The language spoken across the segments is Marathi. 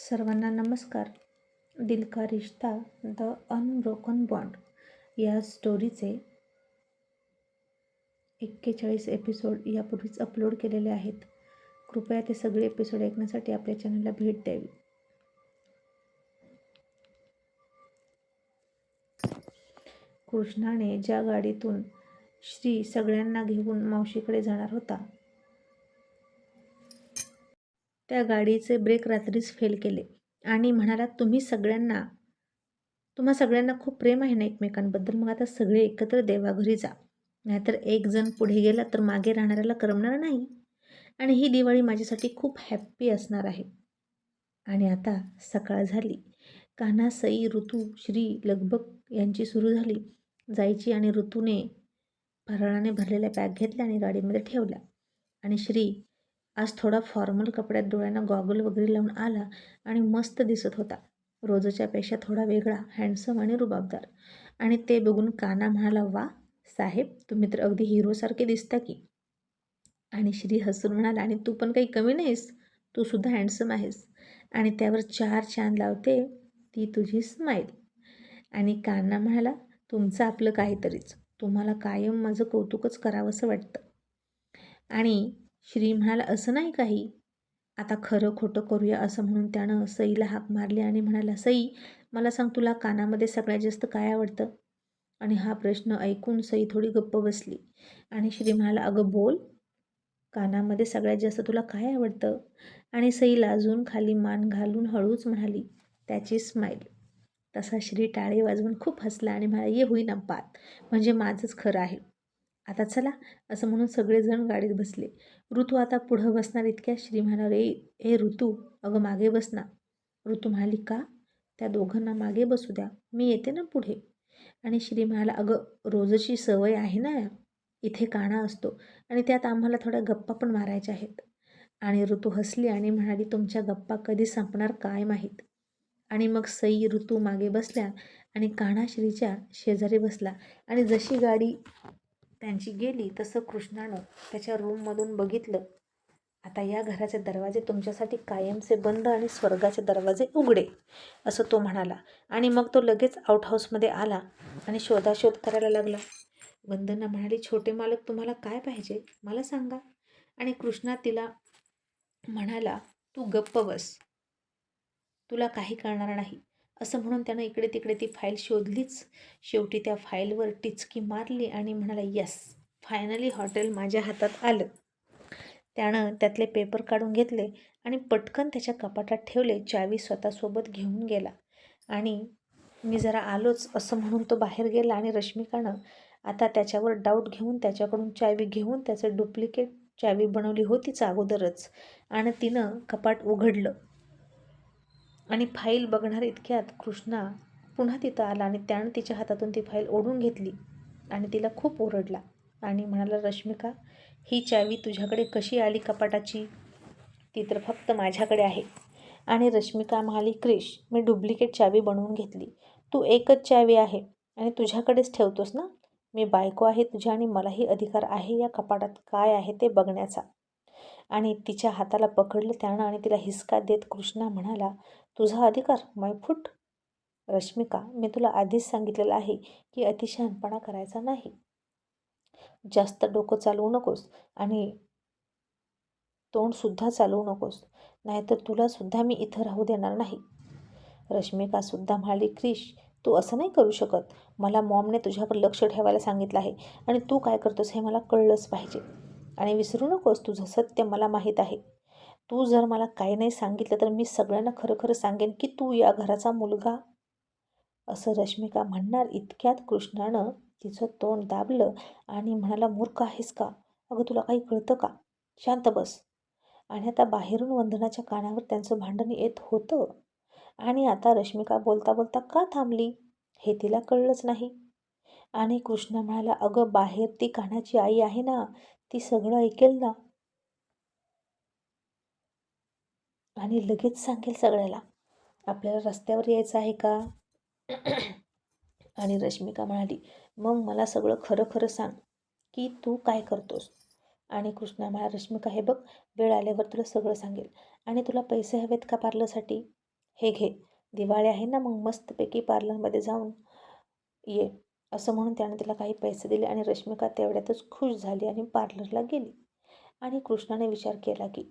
सर्वांना नमस्कार. दिल का रिश्ता द अनब्रोकन बॉन्ड या स्टोरीचे 41 एपिसोड यापूर्वीच अपलोड केलेले आहेत. कृपया ते सगळे एपिसोड ऐकण्यासाठी आपल्या चॅनलला भेट द्यावी. कृष्णाने ज्या गाडीतून श्री सगळ्यांना घेऊन मावशीकडे जाणार होता त्या गाडीचे ब्रेक रात्रीच फेल केले आणि म्हणाला, तुम्हा सगळ्यांना खूप प्रेम आहे ना एकमेकांबद्दल, मग आता सगळे एकत्र देवाघरी जा, नाहीतर एक जण पुढे गेला तर मागे राहणाऱ्याला करमणार नाही आणि ही दिवाळी माझ्यासाठी खूप हॅप्पी असणार आहे. आणि आता सकाळ झाली. कान्हा, सई, ऋतू, श्री लगबग यांची सुरू झाली जायची आणि ऋतूने फराळाने भरलेल्या बॅग घेतल्या आणि गाडीमध्ये ठेवल्या. आणि श्री आज थोडा फॉर्मल कपड्यात डोळ्यांना गॉगल वगैरे लावून आला आणि मस्त दिसत होता. रोजच्या पेक्षा थोडा वेगळा, हँडसम आणि रुबाबदार. आणि ते बघून कान्हा म्हणाला, वा साहेब, तुम्ही तर अगदी हिरोसारखे दिसता की. आणि श्री हसून म्हणाला, आणि तू पण काही कमी नाहीस, तू सुद्धा हँडसम आहेस. आणि त्यावर 4 चांद लावते ती तुझी स्माईल. आणि कान्हा म्हणाला, तुमचं आपलं काहीतरीच, तुम्हाला कायम माझं कौतुकच करावंसं वाटतं. आणि श्री म्हणाला, असं नाही काही, आता खरं खोटं करूया. असं म्हणून त्यानं सईला हाक मारली आणि म्हणाला, सई, मला सांग, तुला कानामध्ये सगळ्यात जास्त काय आवडतं? आणि हा प्रश्न ऐकून सई थोडी गप्प बसली. आणि श्री म्हणाला, अगं बोल, कानामध्ये सगळ्यात जास्त तुला काय आवडतं? आणि सई लाजून खाली मान घालून हळूच म्हणाली, त्याची स्माईल. तसा श्री टाळे वाजवून खूप हसला आणि म्हणाला, ये होईना बात, म्हणजे माझंच खरं आहे. आता चला, असं म्हणून सगळेजण गाडीत बसले. ऋतू आता पुढं बसणार इतक्या श्री म्हणाले, ए ऋतू, अगं मागे बस ना. ऋतू म्हणाली, का? त्या दोघांना मागे बसू द्या, मी येते ना पुढे. आणि श्री म्हणाला, अगं रोजची सवय आहे ना, इथे काना असतो आणि त्यात आम्हाला थोड्या गप्पा पण मारायच्या आहेत. आणि ऋतू हसली आणि म्हणाली, तुमच्या गप्पा कधी संपणार काय माहीत. आणि मग सई, ऋतू मागे बसल्या आणि कान्हा श्रीच्या शेजारी बसला. आणि जशी गाडी त्यांची गेली तसं कृष्णानं त्याच्या रूममधून बघितलं. आता या घराचे दरवाजे तुमच्यासाठी कायमचे बंद आणि स्वर्गाचे दरवाजे उघडे, असं तो म्हणाला. आणि मग तो लगेच आउटहाऊसमध्ये आला आणि शोधाशोध करायला लागला. वंदना म्हणाली, छोटे मालक, तुम्हाला काय पाहिजे मला सांगा. आणि कृष्णा तिला म्हणाला, तू गप्प बस, तुला काही कळणार नाही. असं म्हणून त्यानं इकडे तिकडे ती फाईल शोधलीच. शेवटी त्या फाईलवर टिचकी मारली आणि म्हणाला, यस, फायनली हॉटेल माझ्या हातात आलं. त्यानं त्यातले पेपर काढून घेतले आणि पटकन त्याच्या कपाटात ठेवले. चावी स्वतःसोबत घेऊन गेला. आणि मी जरा आलोच असं म्हणून तो बाहेर गेला. आणि रश्मिकानं आता त्याच्यावर डाऊट घेऊन त्याच्याकडून चावी घेऊन त्याचं डुप्लिकेट चावी बनवली होतीच अगोदरच. आणि तिनं कपाट उघडलं आणि फाईल बघणार इतक्यात कृष्णा पुन्हा तिथं आला आणि त्यानं तिच्या हातातून ती फाईल ओढून घेतली आणि तिला खूप ओरडला आणि म्हणाला, रश्मिका, ही चावी तुझ्याकडे कशी आली कपाटाची? ती तर फक्त माझ्याकडे आहे. आणि रश्मिका म्हणाली, क्रिश, मी डुप्लिकेट चावी बनवून घेतली. तू एकच चावी आहे आणि तुझ्याकडेच ठेवतोस ना. मी बायको आहे तुझ्या आणि मलाही अधिकार आहे या कपाटात काय आहे ते बघण्याचा. आणि तिच्या हाताला पकडलं त्यानं आणि तिला हिसका देत कृष्णा म्हणाला, तुझा अधिकार मैफूट? रश्मिका, मी तुला आधीच सांगितलेलं आहे की अतिशहाणपणा करायचा नाही. जास्त डोकं चालवू नकोस आणि तोंडसुद्धा चालवू नकोस, नाहीतर तुलासुद्धा मी इथं राहू देणार नाही. रश्मिकासुद्धा म्हणाली, क्रिश, तू असं नाही करू शकत. मला मॉमने तुझ्याकडे लक्ष ठेवायला सांगितलं आहे आणि तू काय करतोस हे मला कळलंच पाहिजे. आणि विसरू नकोस, तुझं सत्य मला माहीत आहे. तू जर मला काही नाही सांगितलं तर मी सगळ्यांना खरं खरं सांगेन की तू या घराचा मुलगा. असं रश्मिका म्हणणार इतक्यात कृष्णानं तिचं तोंड दाबलं आणि म्हणाला, मूर्ख आहेस का? अगं तुला काही कळतं का? शांत बस. आणि आता बाहेरून वंदनाच्या कानावर त्यांचं भांडण येत होतं. आणि आता रश्मिका बोलता बोलता का थांबली हे तिला कळलंच नाही. आणि कृष्णा म्हणाला, अगं बाहेर ती कान्हाची आई आहे ना, ती सगळं ऐकेल ना आणि लगेच सांगेल सगळ्याला. आपल्याला रस्त्यावर यायचं आहे का? आणि रश्मिका म्हणाली, मग मला सगळं खरं खरं सांग की तू काय करतोस. आणि कृष्णा म्हणाला, रश्मिका, हे बघ, वेळ आल्यावर तुला सगळं सांगेल. आणि तुला पैसे हवेत का पार्लरसाठी? हे घे, दिवाळी आहे ना, मग मस्तपैकी पार्लरमध्ये जाऊन ये, असं म्हणून त्याने तिला काही पैसे दिले आणि रश्मिका तेवढ्यातच खुश झाली आणि पार्लरला गेली. आणि कृष्णाने विचार केला की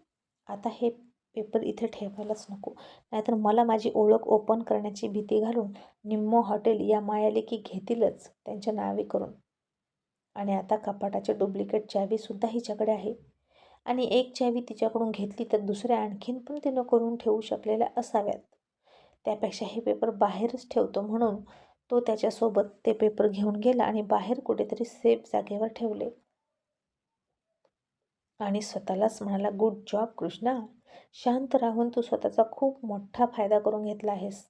आता हे पेपर इथे ठेवायलाच नको, नाहीतर मला माझी ओळख ओपन करण्याची भीती घालून निम्मो हॉटेल या मायालेकी घेतीलच त्यांच्या नावे करून. आणि आता कपाटाची डुप्लिकेट चावीसुद्धा हिच्याकडे आहे. आणि एक चावी तिच्याकडून घेतली तर दुसऱ्या आणखीन पण तिनं करून ठेवू शकलेल्या असाव्यात. त्यापेक्षा हे पेपर बाहेरच ठेवतो म्हणून तो त्याच्यासोबत ते पेपर घेऊन गेला आणि बाहेर कुठेतरी सेफ जागेवर ठेवले. आणि स्वतःलाच म्हणाला, गुड जॉब कृष्णा, शांत राहून तू स्वतःचा खूप मोठा फायदा करून घेतला आहेस.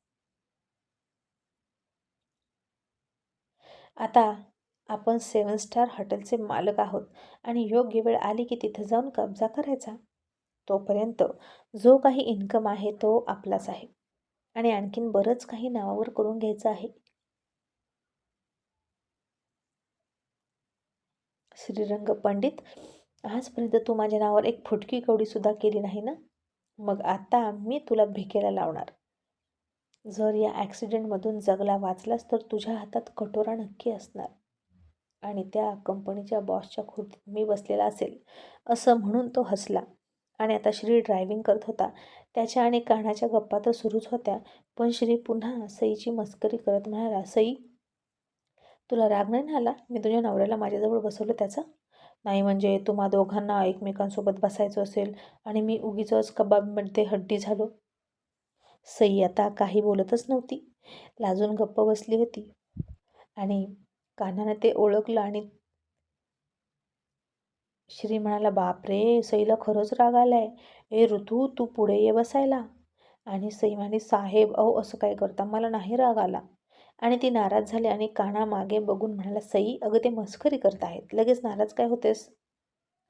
आता आपण 7 स्टार हॉटेलचे मालक आहोत आणि योग्य वेळ आली की तिथं जाऊन कब्जा करायचा. तोपर्यंत जो काही इन्कम आहे तो आपलाच आहे आणि आणखीन बरंच काही नावावर करून घ्यायचं आहे. श्रीरंग पंडित, आजपर्यंत तू माझ्या नावावर एक फुटकी कवडी सुद्धा केली नाही ना, मग आता मी तुला भिकेला लावणार. जर या ॲक्सिडेंटमधून जगला वाचलास तर तुझ्या हातात कटोरा नक्की असणार आणि त्या कंपनीच्या बॉसच्या खुर्चीत मी बसलेला असेल, असं म्हणून तो हसला. आणि आता श्री ड्रायव्हिंग करत होता. त्याच्या आणि कानाच्या गप्पा तर सुरूच होत्या, पण श्री पुन्हा सईची मस्करी करत म्हणाला, सई, तुला राग नाही ना आला मी तुझ्या नवऱ्याला माझ्याजवळ बसवलं त्याचा? नाही म्हणजे तुम्हा दोघांना एकमेकांसोबत बसायचं असेल आणि मी उगीचच कबाबमध्ये हड्डी झालो. सई आता काही बोलतच नव्हती, लाजून गप्प बसली होती. आणि कान्हाने ते ओळखलं आणि श्री म्हणाला, बापरे, सईला खरंच राग आलाय. ए ऋतू, तू पुढे ये बसायला. आणि सई म्हणाली, साहेब अहो असं काय करता, मला नाही राग आला. आणि ती नाराज झाली आणि कान्हा मागे बघून म्हणाला, सई अगं ते मस्करी करत आहेत, लगेच नाराज काय होतेस.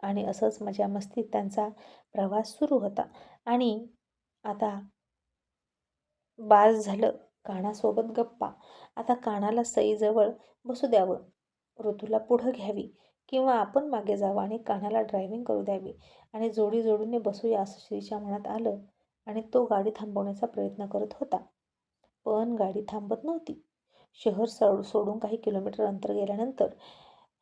आणि असंच मजा मस्तीत त्यांचा प्रवास सुरू होता. आणि आता बास झालं कानासोबत गप्पा. आता कानाला सईजवळ बसू द्यावं, ऋतूला पुढं घ्यावी किंवा आपण मागे जावं आणि कानाला ड्रायव्हिंग करू द्यावी आणि जोडी जोडीने बसूया असं श्रीच्या मनात आलं. आणि तो गाडी थांबवण्याचा प्रयत्न करत होता, पण गाडी थांबत नव्हती. शहर सोडून काही किलोमीटर अंतर गेल्यानंतर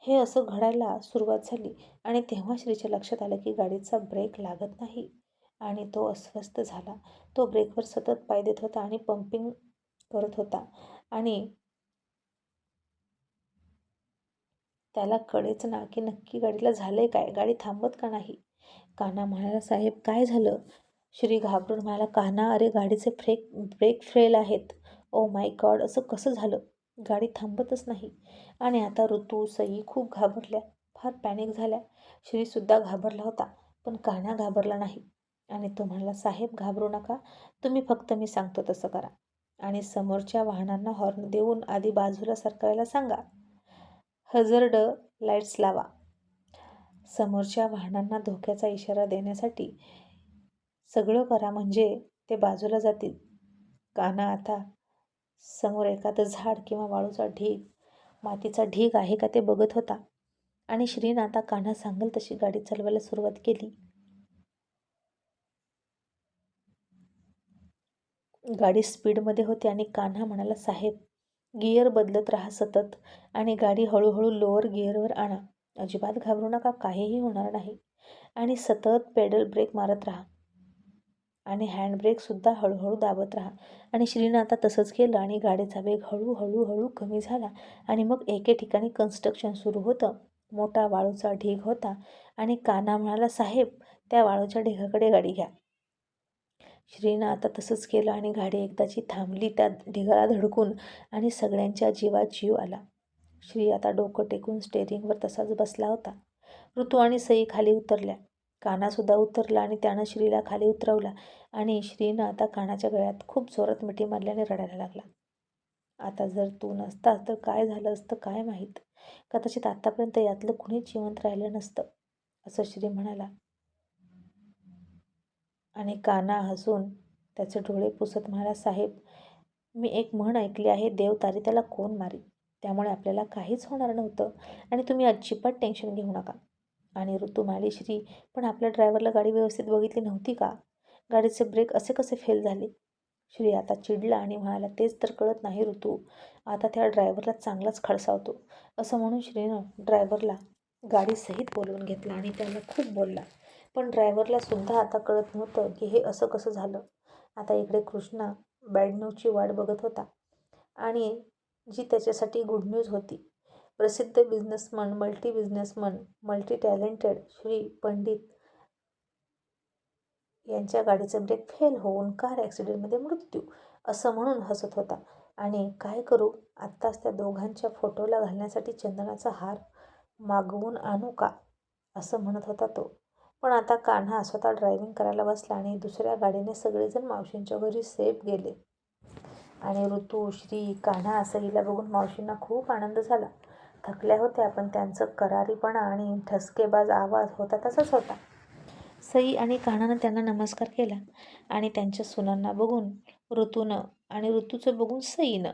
हे असं घडायला सुरुवात झाली. आणि तेव्हा श्रीच्या लक्षात आलं की गाडीचा ब्रेक लागत नाही आणि तो अस्वस्थ झाला. तो ब्रेकवर सतत पाय देत होता आणि पंपिंग करत होता आणि त्याला कळेच ना की नक्की गाडीला झालंय काय, गाडी थांबत का नाही. कान्हा म्हणाला, साहेब काय झालं. श्री घाबरून म्हणाला, कान्हा अरे गाडीचे ब्रेक फेल आहेत. ओ माय गॉड, असं कसं झालं, गाडी थांबतच नाही. आणि आता ऋतू सई खूप घाबरल्या, फार पॅनिक झाल्या. श्रीसुद्धा घाबरला होता, पण कान्हा घाबरला नाही. आणि तो म्हणाला, साहेब घाबरू नका, तुम्ही फक्त मी सांगतो तसं करा आणि समोरच्या वाहनांना हॉर्न देऊन आधी बाजूला सरकायला सांगा. हजर्ड लाईट्स लावा. समोरच्या वाहनांना धोक्याचा इशारा देण्यासाठी सगळं करा म्हणजे ते बाजूला जातील. कान्हा आता समोर एखादं झाड किंवा वाळूचा ढीग, मातीचा ढीग आहे का ते बघत होता. आणि श्रीनं आता कान्हा सांगेल तशी गाडी चालवायला सुरुवात केली. गाडी स्पीडमध्ये होती आणि कान्हा म्हणाला, साहेब गिअर बदलत राहा सतत आणि गाडी हळूहळू लोअर गिअरवर आणा. अजिबात घाबरू नका, काहीही होणार नाही. आणि सतत पेडल ब्रेक मारत राहा आणि हँडब्रेकसुद्धा हळूहळू दाबत राहा. आणि श्रीनं आता तसंच केलं आणि गाडीचा वेग हळूहळू कमी झाला. आणि मग एके ठिकाणी कन्स्ट्रक्शन सुरू होतं. मोठा वाळूचा ढीग होता आणि कान्हा म्हणाला, साहेब त्या वाळूच्या ढिगाकडे गाडी घ्या. श्रीनं आता तसंच केलं आणि गाडी एकदाची थांबली त्या ढिगाला धडकून आणि सगळ्यांच्या जीवात जीव आला. श्री आता डोकं टेकून स्टेअरिंगवर तसाच बसला होता. ऋतू आणि सई खाली उतरल्या. कान्हासुद्धा उतरला आणि त्यानं श्रीला खाली उतरवला. आणि श्रीनं आता कानाच्या गळ्यात खूप जोरात मिठी मारल्याने रडायला लागला. आता जर तू नसतास तर काय झालं असतं काय माहीत, कदाचित आतापर्यंत यातलं कुणीच जिवंत राहिलं नसतं, असं श्री म्हणाला. आणि कान्हा हसून त्याचे डोळे पुसत म्हणाला, साहेब मी एक म्हण ऐकली आहे, देव तारी त्याला कोण मारी, त्यामुळे आपल्याला काहीच होणार नव्हतं आणि तुम्ही अजिबात टेन्शन घेऊ नका. आणि ऋतू म्हणाली, श्री पण आपल्या ड्रायव्हरला गाडी व्यवस्थित बघितली नव्हती का, गाडीचे ब्रेक असे कसे फेल झाले. श्री आता चिडला आणि म्हणाला, तेच तर कळत नाही ऋतू, आता त्या ड्रायव्हरला चांगलाच खडसावतो. असं म्हणून श्रीनं ड्रायव्हरला गाडीसहित बोलवून घेतला आणि त्याला खूप बोलला. पण ड्रायव्हरला सुद्धा आता कळत नव्हतं की हे असं कसं झालं. आता इकडे कृष्णा बॅड न्यूजची वाट बघत होता आणि जी त्याच्यासाठी गुड न्यूज होती. प्रसिद्ध businessman, multi talented Shri Pandit यांच्या गाडीचा ब्रेक फेल होऊन कार ॲक्सिडेंटमध्ये मृत्यू, असं म्हणून हसत होता. आणि काय करू, आत्ताच त्या दोघांच्या फोटोला घालण्यासाठी चंदनाचा हार मागवून आणू का, असं म्हणत होता तो. पण आता कान्हा स्वतः ड्रायव्हिंग करायला बसला आणि दुसऱ्या गाडीने सगळेजण मावशींच्या घरी सेफ गेले. आणि ऋतू, श्री, कान्हा, सईला बघून मावशींना खूप आनंद झाला. थकल्या होत्या, पण त्यांचं करारीपणा आणि ठसकेबाज आवाज होता तसाच होता. सई आणि कान्हानं त्यांना नमस्कार केला आणि त्यांच्या सुनांना बघून ऋतूनं आणि ऋतूचं बघून सईनं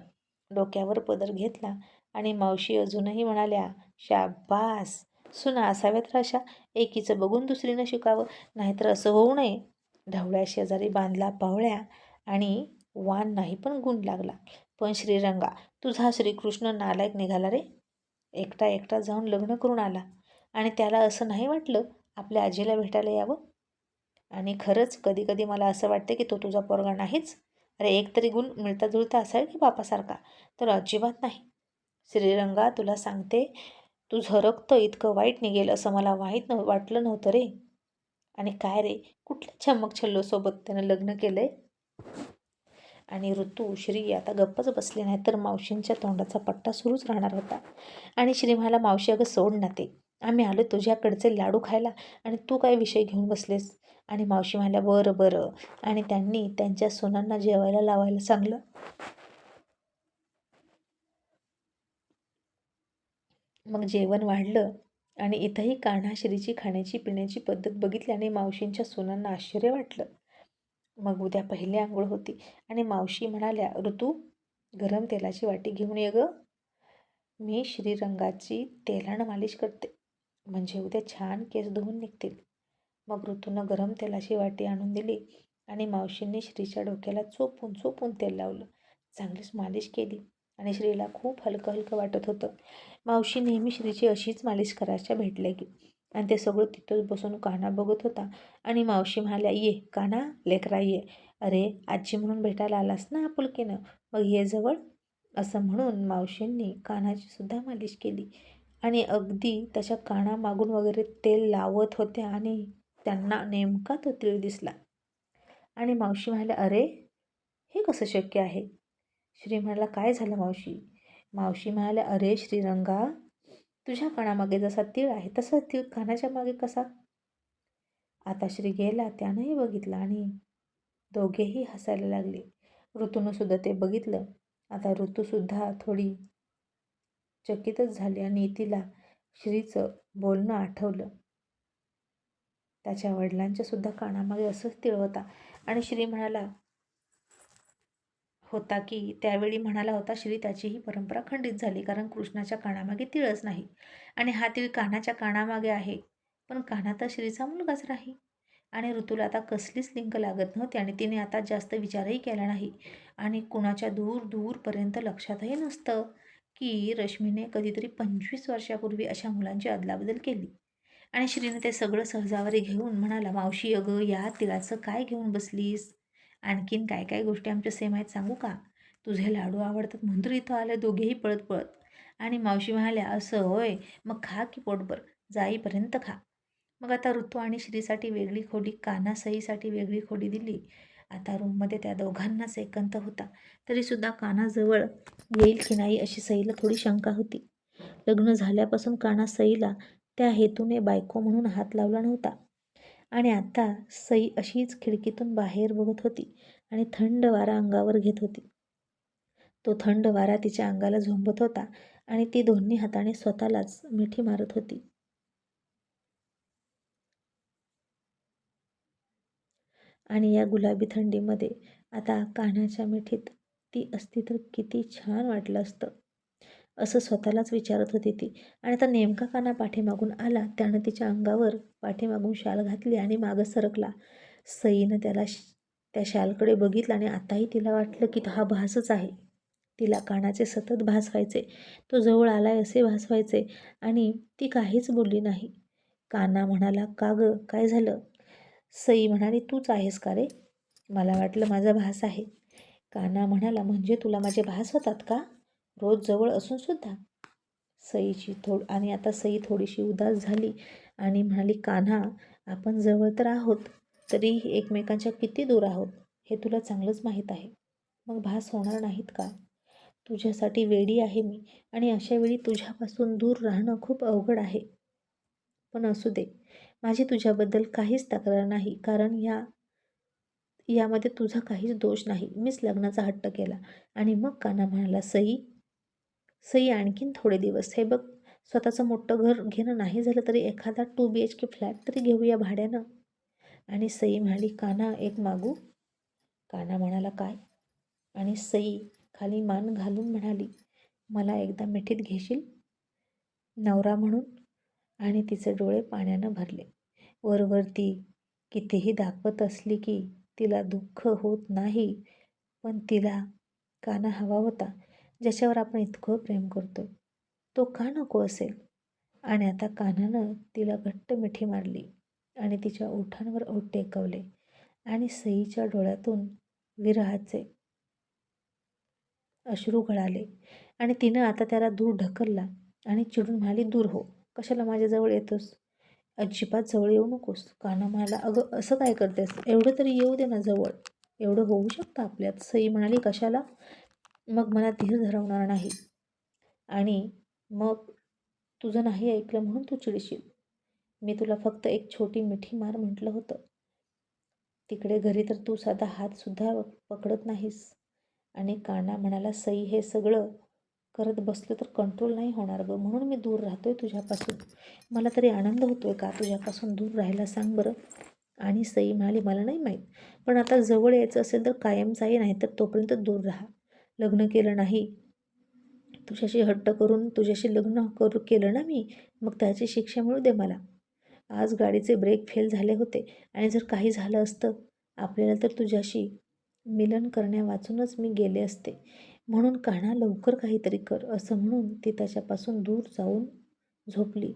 डोक्यावर पदर घेतला आणि मावशी अजूनही म्हणाल्या, शाबास, सुना असाव्यात अशा, एकीचं बघून दुसरीनं शिकावं, नाहीतर असं होऊ नये. ढवळ्या शेजारी बांधला पावळ्या आणि वान नाही पण गुण लागला. पण श्रीरंगा, तुझा श्रीकृष्ण नालायक निघाला रे. एकटा एकटा जाऊन लग्न करून आला आणि त्याला असं नाही वाटलं आपल्या आजीला भेटायला यावं. आणि खरंच कधी कधी मला असं वाटतं की तो तुझा पोरगा नाहीच. अरे एक तरी गुण मिळता जुळता असाल की बापासारखा, तर अजिबात नाही. श्रीरंगा, तुला सांगते, तुझं रक्त इतकं वाईट निघेल असं मला वाटलं नव्हतं रे. आणि काय रे, कुठल्या छमक छल्लोसोबत त्यानं लग्न केलंय. आणि ऋतू, श्री आता गप्पच बसले नाही तर मावशींच्या तोंडाचा पट्टा सुरूच राहणार होता. आणि श्री म्हणाला, मावशी अगं सोड ना ते, आम्ही आलो तुझ्याकडचे लाडू खायला आणि तू काय विषय घेऊन बसलेस. आणि मावशी म्हणाल्या, बरं बरं. आणि त्यांनी त्यांच्या सुनांना जेवायला लावायला सांगलं. मग जेवण वाढलं आणि इथंही कान्हा श्रीची खाण्याची पिण्याची पद्धत बघितली आणि मावशींच्या सुनांना आश्चर्य वाटलं. मग उद्या पहिली आंघोळ होती आणि मावशी म्हणाल्या, ऋतू, गरम तेलाची वाटी घेऊन ये गं. मी श्रीरंगाची तेलानं मालिश करते, म्हणजे उद्या छान केस धुवून निघतील. मग ऋतूनं गरम तेलाची वाटी आणून दिली आणि मावशींनी श्रीच्या डोक्याला चोपून चोपून तेल लावलं. चांगलीच मालिश केली आणि श्रीला खूप हलकं हलकं वाटत होतं. मावशी नेहमी श्रीची अशीच मालिश करायच्या भेटल्या की. आणि ते सगळं तिथंच बसून कान्हा बघत होता. आणि मावशी म्हणाल्या, ये कान्हा, लेकरा ये. अरे आजी म्हणून भेटायला आलास ना आपुलकीनं, मग ये जवळ. असं म्हणून मावशींनी कान्हाची सुद्धा मालिश केली आणि अगदी त्याच्या कानामागून वगैरे तेल लावत होत्या आणि त्यांना नेमका तो तीळ दिसला. आणि मावशी म्हणाल्या, अरे हे कसं शक्य आहे. श्री म्हणाला, काय झालं मावशी. मावशी म्हणाल्या, अरे श्रीरंगा, तुझ्या कानामागे जसा तीळ आहे तसा तीळ कानाच्या मागे कसा. आता श्री गेला, त्यानंही बघितलं आणि दोघेही हसायला लागले. ऋतूनं सुद्धा ते बघितलं. आता ऋतूसुद्धा थोडी चकितच झाली आणि तिला श्रीचं बोलणं आठवलं. त्याच्या वडिलांच्या सुद्धा कानामागे असंच तीळ होता. आणि श्री म्हणाला होता की त्यावेळी म्हणाला होता श्री, त्याची ही परंपरा खंडित झाली, कारण कृष्णाच्या कानामागे तीळच नाही आणि हा तीळ कान्हाच्या कानामागे आहे. पण कान्हा तर श्रीचा मुलगाच नाही. आणि ऋतूला आता कसलीच लिंक लागत नव्हती आणि तिने आता जास्त विचारही केला नाही. आणि कुणाच्या दूर दूरपर्यंत लक्षातही नसतं की रश्मीने कधीतरी 25 वर्षापूर्वी अशा मुलांची अदलाबदल केली. आणि श्रीने ते सगळं सहजावरी घेऊन म्हणाला, मावशी अगं, या तिळाचं काय घेऊन बसलीस. आणखीन काय काय गोष्टी आमच्या सेम आहेत सांगू का. तुझे लाडू आवडतात म्हणून तर इथं आले दोघेही पळत पळत. आणि मावशी म्हणाल्या, असं होय, मग खा की पोटभर, जाईपर्यंत खा. मग आता ऋतू आणि श्रीसाठी वेगळी खोली, कान्हा सईसाठी वेगळी खोली दिली. आता रूममध्ये त्या दोघांनाच एकांत होता. तरीसुद्धा कान्हा जवळ येईल की नाही अशी सईला थोडी शंका होती. लग्न झाल्यापासून कान्हा सईला त्या हेतूने बायको म्हणून हात लावला नव्हता. आणि आता सई अशीच खिडकीतून बाहेर बघत होती आणि थंड वारा अंगावर घेत होती. तो थंड वारा तिच्या अंगाला झोंबत होता आणि ती दोन्ही हाताने स्वतःलाच मिठी मारत होती. आणि या गुलाबी थंडीमध्ये आता कान्हाच्या मिठीत ती असती तर किती छान वाटलं असतं, असं स्वतःलाच विचारत होती ती. आणि आता नेमका कान्हा पाठीमागून आला. त्यानं तिच्या अंगावर पाठीमागून शाल घातली आणि मागं सरकला. सईनं त्या शालकडे बघितलं आणि आताही तिला वाटलं की हा भासच आहे. तिला कानाचे सतत भास व्हायचे, तो जवळ आलाय असे भास व्हायचे आणि ती काहीच बोलली नाही. काना म्हणाला, का गं, काय झालं? सई म्हणाली, तूच आहेस का रे? मला वाटलं माझा भास आहे. काना म्हणाला, म्हणजे तुला माझे भास होतात का? रोज जवळ असून सुद्धा? आणि आता सई थोडीशी उदास झाली आणि म्हणाली, कान्हा, आपण जवळ तर आहोत, तरीही एकमेकांच्या किती दूर आहोत हे तुला चांगलंच माहीत आहे. मग भास होणार नाहीत का? तुझ्यासाठी वेडी आहे मी आणि अशा वेळी तुझ्यापासून दूर राहणं खूप अवघड आहे. पण असू दे, माझी तुझ्याबद्दल काहीच तक्रार नाही, कारण यामध्ये तुझा काहीच दोष नाही. मीच लग्नाचा हट्ट केला. आणि मग कान्हा म्हणाला, सई आणखीन थोडे दिवस. हे बघ, स्वतःचं मोठं घर घेणं नाही झालं तरी एखादा 2 BHK फ्लॅट तरी घेऊया भाड्यानं. आणि सई म्हणाली, कान्हा, एक मागू? कान्हा म्हणाला, काय? आणि सई खाली मान घालून म्हणाली, मला एकदा मिठीत घेशील नवरा म्हणून? आणि तिचे डोळे पाण्यानं भरले. वरवर ती कितीही दाखवत असली की तिला दुःख होत नाही, पण तिला कान्हा हवा होता, ज्याच्यावर आपण इतकं प्रेम करतोय. तो का नको असेल? आणि आता कान्हानं तिला घट्ट मिठी मारली आणि तिच्या ओठांवर ओठ टेकवले आणि सईच्या डोळ्यातून विरहाचे अश्रू गळाले आणि तिनं आता त्याला दूर ढकलला आणि चिडून म्हणाली, दूर हो, कशाला माझ्याजवळ येतोस? अजिबात जवळ येऊ नकोस. कान्हा म्हणाला, अगं असं काय करतेस? एवढं तरी येऊ दे ना जवळ. एवढं होऊ शकतं आपल्यात. सई म्हणाली, कशाला? मग मला धीर धरवणार नाही आणि मग तुझं नाही ऐकलं म्हणून तू चिडशील. मी तुला फक्त एक छोटी मिठी मार म्हटलं होतं. तिकडे घरी तर तू साधा हातसुद्धा पकडत नाहीस. आणि कान्हा म्हणाला, सई, हे सगळं करत बसलं तर कंट्रोल नाही होणार गं, म्हणून मी दूर राहतोय तुझ्यापासून. मला तरी आनंद होतोय का तुझ्यापासून दूर राहायला, सांग बरं? आणि सई म्हणाली, मला नाही माहीत, पण आता जवळ यायचं असेल तर कायमचा ये, नाही तर तोपर्यंत दूर राहा. लग्न केलं नाही, तुझ्याशी हट्ट करून तुझ्याशी लग्न केलं ना मी, मग त्याची शिक्षा मिळू दे मला. आज गाडीचे ब्रेक फेल झाले होते आणि जर काही झालं असतं आपल्याला तर तुझ्याशी मिलन करण्या वाचूनच मी गेले असते. म्हणून कान्हा, लवकर काहीतरी कर, असं म्हणून ती त्याच्यापासून दूर जाऊन झोपली.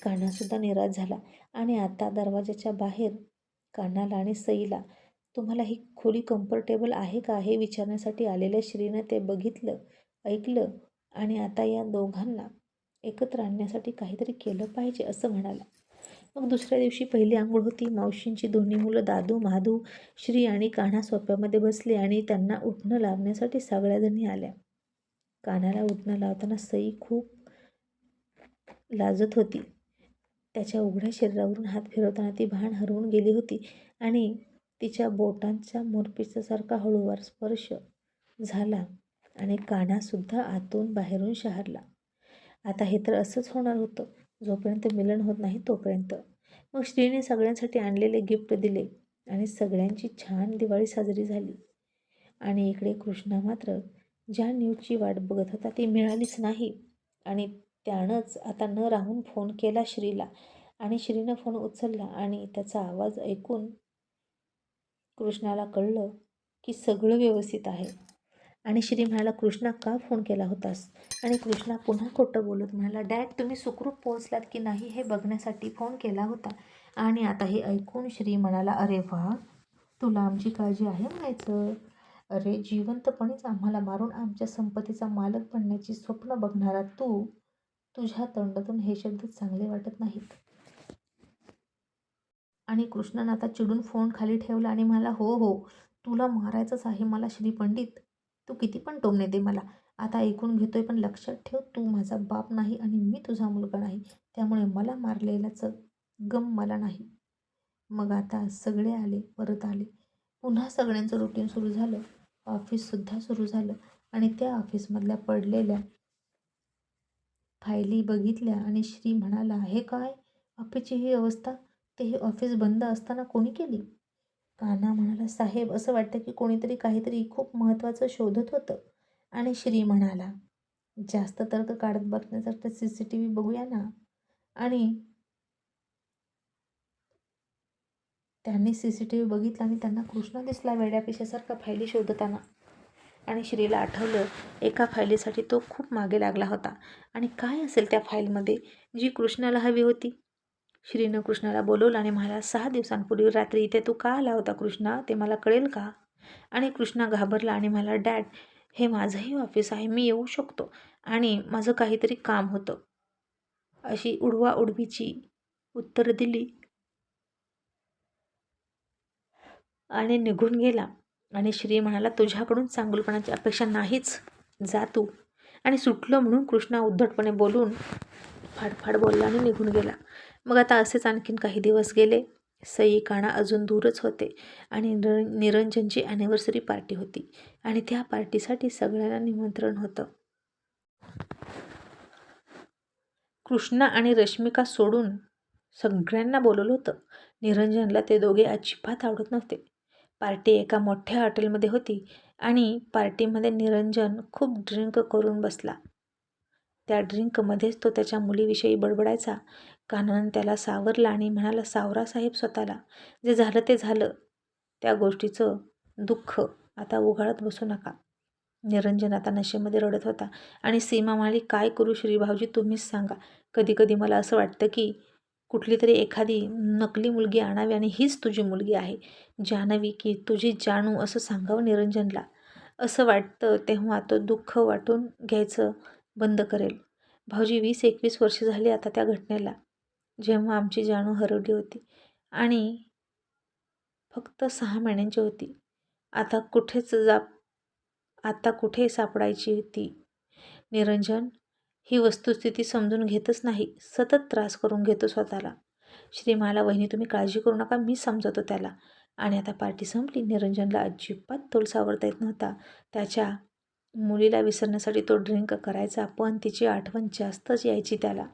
कान्हासुद्धा निराश झाला आणि आता दरवाजाच्या बाहेर कान्हाला आणि सईला तुम्हाला ही खोली कम्फर्टेबल आहे का हे विचारण्यासाठी आलेल्या श्रीनं ते बघितलं, ऐकलं आणि आता या दोघांना एकत्र आणण्यासाठी काहीतरी केलं पाहिजे असं म्हणाला. मग दुसऱ्या दिवशी पहिली आंघोळ होती. मावशींची दोन्ही मुलं दादू, महादू, श्री आणि कान्हा सोफ्यामध्ये बसले आणि त्यांना उठणं लावण्यासाठी सगळ्याजणी आल्या. कान्हाला उठणं लावताना सई खूप लाजत होती. त्याच्या उघड्या शरीरावरून हात फिरवताना ती भान हरवून गेली होती आणि तिच्या बोटांचा मोरपिसासारखा हळूवार स्पर्श झाला आणि कान्हासुद्धा आतून बाहेरून शहारला. आता हे तर असंच होणार होतं जोपर्यंत मिलन होत नाही तोपर्यंत. मग श्रीने सगळ्यांसाठी आणलेले गिफ्ट दिले आणि सगळ्यांची छान दिवाळी साजरी झाली. आणि इकडे कृष्णा मात्र ज्या न्यूजची वाट बघत होता ती मिळालीच नाही आणि त्यानंच आता न राहून फोन केला श्रीला आणि श्रीनं फोन उचलला आणि त्याचा आवाज ऐकून कृष्णाला कळलं की सगळं व्यवस्थित आहे. आणि श्री म्हणाला, कृष्णा, का फोन केला होतास? आणि कृष्णा पुन्हा खोटं बोलत म्हणाला, डॅड, तुम्ही सुखरूप पोहोचलात की नाही हे बघण्यासाठी फोन केला होता. आणि आता हे ऐकून श्री म्हणाला, अरे वा, तुला आमची काळजी आहे म्हणायचं. अरे, जिवंतपणीच आम्हाला मारून आमच्या संपत्तीचा मालक बनण्याची स्वप्न बघणारा तू, तुझ्या तोंडातून हे शब्द चांगले वाटत नाहीत. आणि कृष्णानं आता चिडून फोन खाली ठेवला आणि म्हणाला, हो हो, तुला मारायचंच आहे मला श्री पंडित. तू किती पण टोमणे दे मला, आता ऐकून घेतोय, पण लक्षात ठेव, तू माझा बाप नाही आणि मी तुझा मुलगा नाही, त्यामुळे मला मारलेल्याचं गम मला नाही. मग आता सगळे परत आले. पुन्हा सगळ्यांचं रुटीन सुरू झालं. ऑफिससुद्धा सुरू झालं आणि त्या ऑफिसमधल्या पडलेल्या फायली बघितल्या आणि श्री म्हणाला, हे काय, ऑफिसची ही अवस्था, ते ऑफिस बंद असताना कोणी केली? कान्हा म्हणाला, साहेब, असं वाटतं की कोणीतरी काहीतरी खूप महत्त्वाचं शोधत होतं. आणि श्री म्हणाला, जास्त तर्क काढत बसण्यासाठी CCTV बघूया ना. आणि त्यांनी CCTV बघितला आणि त्यांना कृष्णा दिसला वेड्यापेशासारखा फायली शोधताना. आणि श्रीला आठवलं एका फायलीसाठी तो खूप मागे लागला होता. आणि काय असेल त्या फाईलमध्ये जी कृष्णाला हवी होती. श्रीनं कृष्णाला बोलवलं आणि म्हणाला, 6 दिवसांपूर्वी रात्री इथे तू का आला होता कृष्णा, ते मला कळेल का? आणि कृष्णा घाबरला आणि म्हणाला, डॅड, हे माझंही ऑफिस आहे, मी येऊ शकतो आणि माझं काहीतरी काम होतं, अशी उडवाउडवीची उत्तरं दिली आणि निघून गेला. आणि श्री म्हणाला, तुझ्याकडून चांगुलपणाची अपेक्षा नाहीच, जा तू. आणि सुटलं म्हणून कृष्णा उद्धटपणे बोलून फाडफाड बोलला आणि निघून गेला. मग आता असेच आणखीन काही दिवस गेले. सई काना अजून दूरच होते आणि निरंजनची ॲनिव्हर्सरी पार्टी होती आणि त्या पार्टीसाठी सगळ्यांना निमंत्रण होतं. कृष्णा आणि रश्मिका सोडून सगळ्यांना बोलवलं होतं. निरंजनला ते दोघे अजिबात आवडत नव्हते. पार्टी एका मोठ्या हॉटेलमध्ये होती आणि पार्टीमध्ये निरंजन खूप ड्रिंक करून बसला. त्या ड्रिंकमध्येच तो त्याच्या मुलीविषयी बडबडायचा. कानन त्याला सावरला आणि म्हणाला, सावरा साहेब स्वतःला, जे झालं ते झालं. त्या गोष्टीचं दुःख आता उगाळत बसू नका. निरंजन आता नशेमध्ये रडत होता आणि सीमा म्हणाली, काय करू श्रीभाऊजी, तुम्हीच सांगा. कधी कधी मला असं वाटतं की कुठली तरी एखादी नकली मुलगी आणावी आणि हीच तुझी मुलगी आहे जान्हवी, की तुझी जानू, असं सांगावं निरंजनला. असं वाटतं तेव्हा तो दुःख वाटून घ्यायचं बंद करेल. भाऊजी, 20-21 वर्ष झाली आता त्या घटनेला, जेव्हा आमची जानू हरवली होती आणि फक्त 6 महिन्यांची होती. आता कुठे सापडायची होती. निरंजन ही वस्तुस्थिती समजून घेतच नाही, सतत त्रास करून घेतो स्वतःला. श्रीमाला, वहिनी तुम्ही काळजी करू नका, मी समजवतो त्याला. आणि आता पार्टी संपली. निरंजनला अजिबात तोल सावरता येत नव्हता. त्याच्या मुलीला विसरण्यासाठी तो ड्रिंक करायचा, पण तिची आठवण जास्तच यायची त्याला.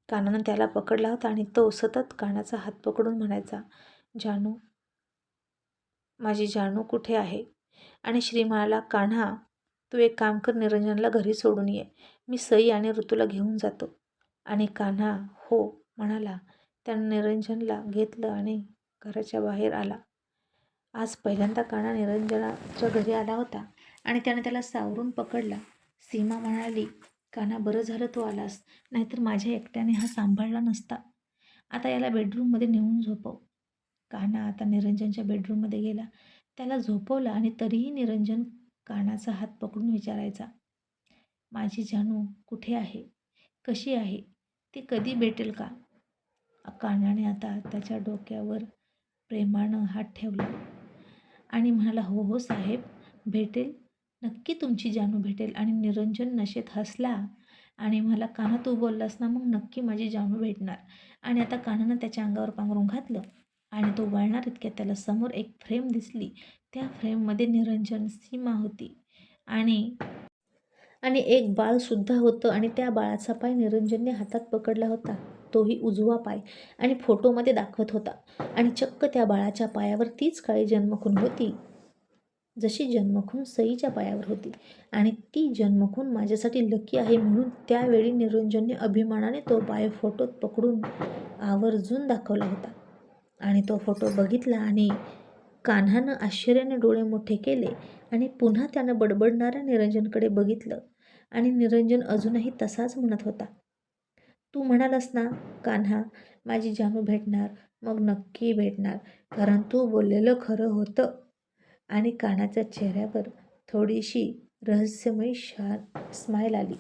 कानानं त्याला पकडला होता आणि तो सतत कानाचा हात पकडून म्हणायचा, जानू, माझी जानू कुठे आहे? आणि श्री म्हणाला, कान्हा, तू एक काम कर, निरंजनला घरी सोडून ये, मी सई आणि ऋतूला घेऊन जातो. आणि कान्हा हो म्हणाला. त्यानं निरंजनला घेतलं आणि घराच्या बाहेर आला. आज पहिल्यांदा कान्हा निरंजनाच्या घरी आला होता आणि त्याने त्याला सावरून पकडला. सीमा म्हणाली, कान्हा, बरं झालं तू आलास, नाहीतर माझ्या एकट्याने हा सांभाळला नसता. आता याला बेडरूममध्ये नेऊन झोपव. कान्हा आता निरंजनच्या बेडरूममध्ये गेला. त्याला झोपवलं आणि तरीही निरंजन कानाचा हात पकडून विचारायचा, माझी जानू कुठे आहे, कशी आहे, ती कधी भेटेल का? कान्हाने आता त्याच्या डोक्यावर प्रेमानं हात ठेवला आणि म्हणाला, हो हो साहेब, भेटेल, नक्की तुमची जानू भेटेल. आणि निरंजन नशेत हसला आणि म्हणाला, कान्हा, तू बोललास ना, मग नक्की माझी जानू भेटणार. आणि आता कान्हानं त्याच्या अंगावर पांघरून घातलं आणि तो वळणार इतक्यात त्याला समोर एक फ्रेम दिसली. त्या फ्रेममध्ये निरंजन, सीमा होती आणि एक बाळसुद्धा होतं आणि त्या बाळाचा पाय निरंजनने हातात पकडला होता, तोही उजवा पाय, आणि फोटोमध्ये दाखवत होता. आणि चक्क त्या बाळाच्या पायावर तीच काळी जन्मखून होती, जशी जन्मखून सईच्या पायावर होती. आणि ती जन्मखून माझ्यासाठी लकी आहे म्हणून त्यावेळी निरंजनने अभिमानाने तो पाय फोटोत पकडून आवर्जून दाखवला होता. आणि तो फोटो बघितला आणि कान्हानं आश्चर्याने डोळे मोठे केले आणि पुन्हा त्यानं बडबडणाऱ्या निरंजनकडे बघितलं. आणि निरंजन अजूनही तसाच म्हणत होता, तू म्हणालास ना कान्हा, माझी जानू भेटणार, मग नक्की भेटणार, कारण तू बोललेलं खरं होतं. आणि कान्हाच्या चेहऱ्यावर थोडीशी रहस्यमयी स्माईल आली.